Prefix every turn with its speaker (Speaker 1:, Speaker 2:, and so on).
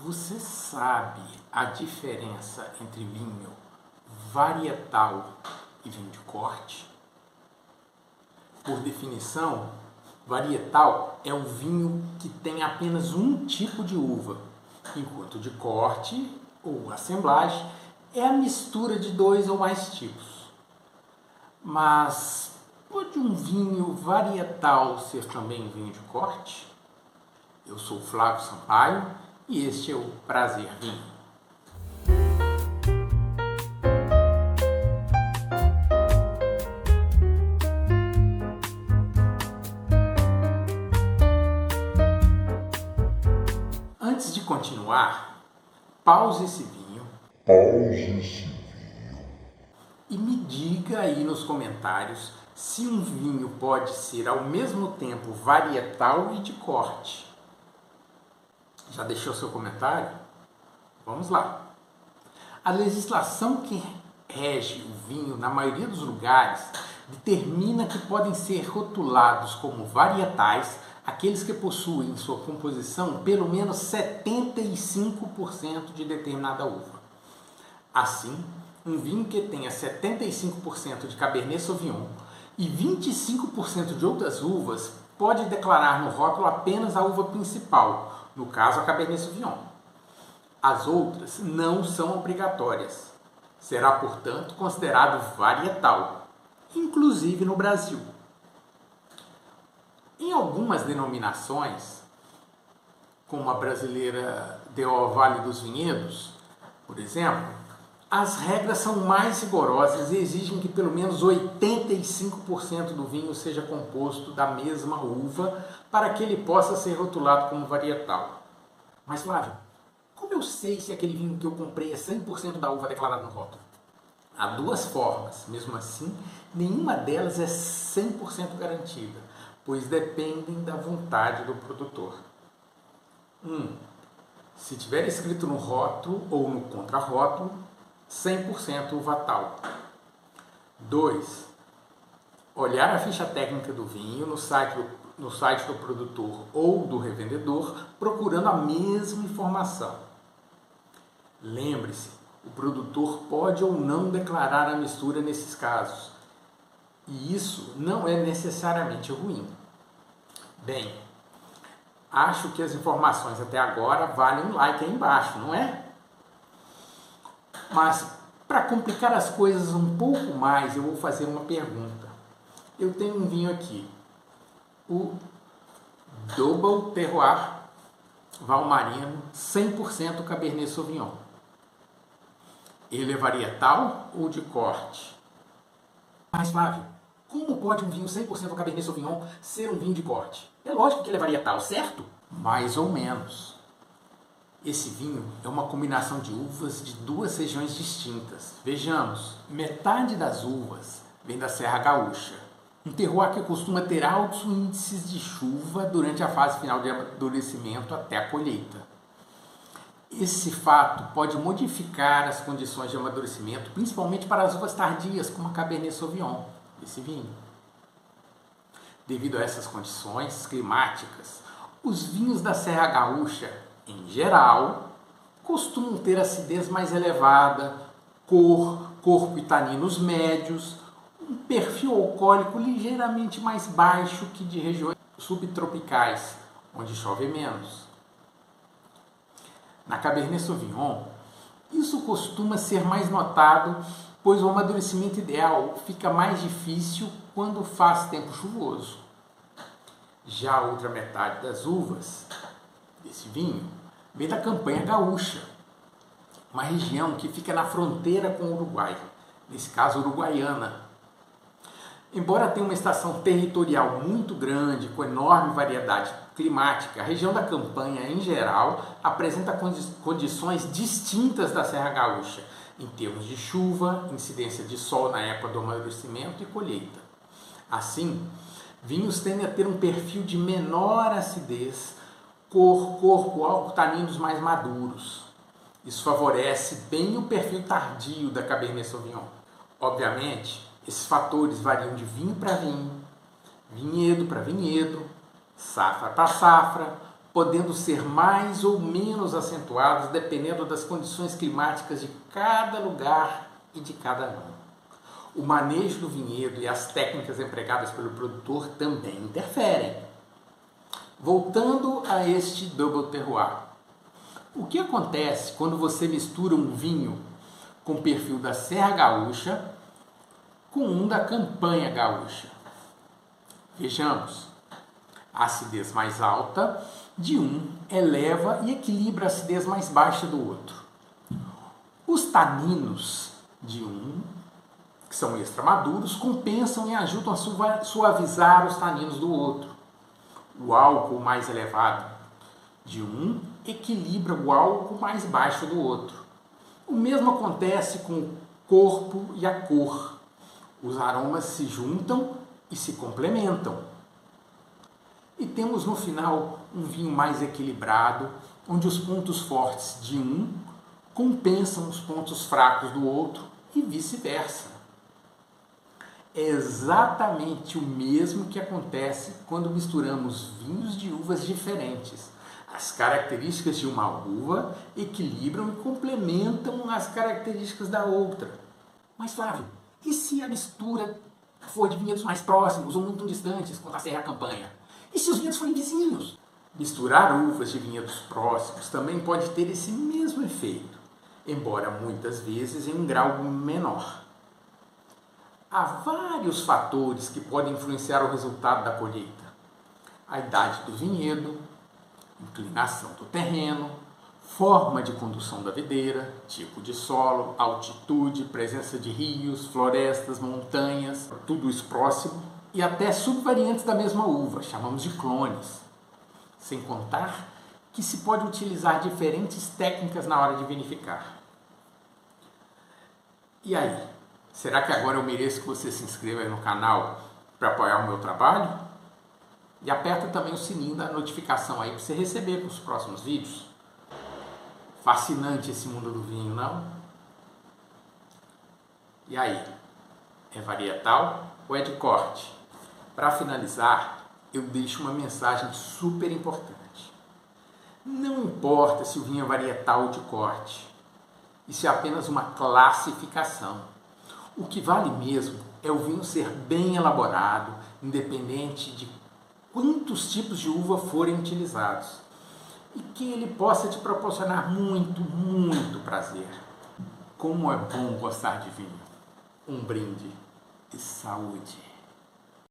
Speaker 1: Você sabe a diferença entre vinho varietal e vinho de corte? Por definição, varietal é um vinho que tem apenas um tipo de uva, enquanto de corte ou assemblagem é a mistura de dois ou mais tipos. Mas pode um vinho varietal ser também vinho de corte? Eu sou Flávio Sampaio e este é o Prazer Vinho. Antes de continuar, pause esse vinho e me diga aí nos comentários se um vinho pode ser ao mesmo tempo varietal e de corte. Já deixou seu comentário? Vamos lá. A legislação que rege o vinho na maioria dos lugares determina que podem ser rotulados como varietais aqueles que possuem em sua composição pelo menos 75% de determinada uva. Assim, um vinho que tenha 75% de Cabernet Sauvignon e 25% de outras uvas pode declarar no rótulo apenas a uva principal, no caso a Cabernet Sauvignon. As outras não são obrigatórias. Será, portanto, considerado varietal, inclusive no Brasil. Em algumas denominações, como a brasileira DO Vale dos Vinhedos, por exemplo, as regras são mais rigorosas e exigem que pelo menos 85% do vinho seja composto da mesma uva para que ele possa ser rotulado como varietal. Mas, Flávio, como eu sei se aquele vinho que eu comprei é 100% da uva declarada no rótulo? Há duas formas, mesmo assim, nenhuma delas é 100% garantida, pois dependem da vontade do produtor. Se tiver escrito no rótulo ou no contrarótulo, 100% uva tal. 2. Olhar a ficha técnica do vinho no site do produtor ou do revendedor, procurando a mesma informação. Lembre-se, o produtor pode ou não declarar a mistura nesses casos, e isso não é necessariamente ruim. Bem, acho que as informações até agora valem um like aí embaixo, não é? Mas, para complicar as coisas um pouco mais, eu vou fazer uma pergunta. Eu tenho um vinho aqui, o Double Terroir Valmarino 100% Cabernet Sauvignon. Ele é varietal ou de corte? Mas, Flávio, como pode um vinho 100% Cabernet Sauvignon ser um vinho de corte? É lógico que ele é varietal, certo? Mais ou menos. Esse vinho é uma combinação de uvas de duas regiões distintas. Vejamos, metade das uvas vem da Serra Gaúcha, um terroir que costuma ter altos índices de chuva durante a fase final de amadurecimento até a colheita. Esse fato pode modificar as condições de amadurecimento, principalmente para as uvas tardias, como a Cabernet Sauvignon, esse vinho. Devido a essas condições climáticas, os vinhos da Serra Gaúcha, em geral, costumam ter acidez mais elevada, corpo e taninos médios, um perfil alcoólico ligeiramente mais baixo que de regiões subtropicais, onde chove menos. Na Cabernet Sauvignon, isso costuma ser mais notado, pois o amadurecimento ideal fica mais difícil quando faz tempo chuvoso. Já a outra metade das uvas desse vinho vem da Campanha Gaúcha, uma região que fica na fronteira com o Uruguai, nesse caso uruguaiana. Embora tenha uma estação territorial muito grande, com enorme variedade climática, a região da Campanha, em geral, apresenta condições distintas da Serra Gaúcha, em termos de chuva, incidência de sol na época do amadurecimento e colheita. Assim, vinhos tendem a ter um perfil de menor acidez, corpo alto, taninos mais maduros. Isso favorece bem o perfil tardio da Cabernet Sauvignon. Obviamente, esses fatores variam de vinho para vinho, vinhedo para vinhedo, safra para safra, podendo ser mais ou menos acentuados dependendo das condições climáticas de cada lugar e de cada ano. O manejo do vinhedo e as técnicas empregadas pelo produtor também interferem. Voltando a este double terroir, o que acontece quando você mistura um vinho com perfil da Serra Gaúcha com um da Campanha Gaúcha? Vejamos, a acidez mais alta de um eleva e equilibra a acidez mais baixa do outro. Os taninos de um, que são extra-maduros, compensam e ajudam a suavizar os taninos do outro. O álcool mais elevado de um equilibra o álcool mais baixo do outro. O mesmo acontece com o corpo e a cor. Os aromas se juntam e se complementam. E temos no final um vinho mais equilibrado, onde os pontos fortes de um compensam os pontos fracos do outro e vice-versa. É exatamente o mesmo que acontece quando misturamos vinhos de uvas diferentes. As características de uma uva equilibram e complementam as características da outra. Mas, Flávio, e se a mistura for de vinhedos mais próximos ou muito distantes, como a Serra Campanha? E se os vinhedos forem vizinhos? Misturar uvas de vinhedos próximos também pode ter esse mesmo efeito, embora muitas vezes em um grau menor. Há vários fatores que podem influenciar o resultado da colheita. A idade do vinhedo, inclinação do terreno, forma de condução da videira, tipo de solo, altitude, presença de rios, florestas, montanhas, tudo isso próximo, e até subvariantes da mesma uva, chamamos de clones. Sem contar que se pode utilizar diferentes técnicas na hora de vinificar. E aí, será que agora eu mereço que você se inscreva aí no canal para apoiar o meu trabalho? E aperta também o sininho da notificação aí para você receber os próximos vídeos. Fascinante esse mundo do vinho, não? E aí, é varietal ou é de corte? Para finalizar, eu deixo uma mensagem super importante. Não importa se o vinho é varietal ou de corte, isso é apenas uma classificação. O que vale mesmo é o vinho ser bem elaborado, independente de quantos tipos de uva forem utilizados, e que ele possa te proporcionar muito, muito prazer. Como é bom gostar de vinho. Um brinde e saúde.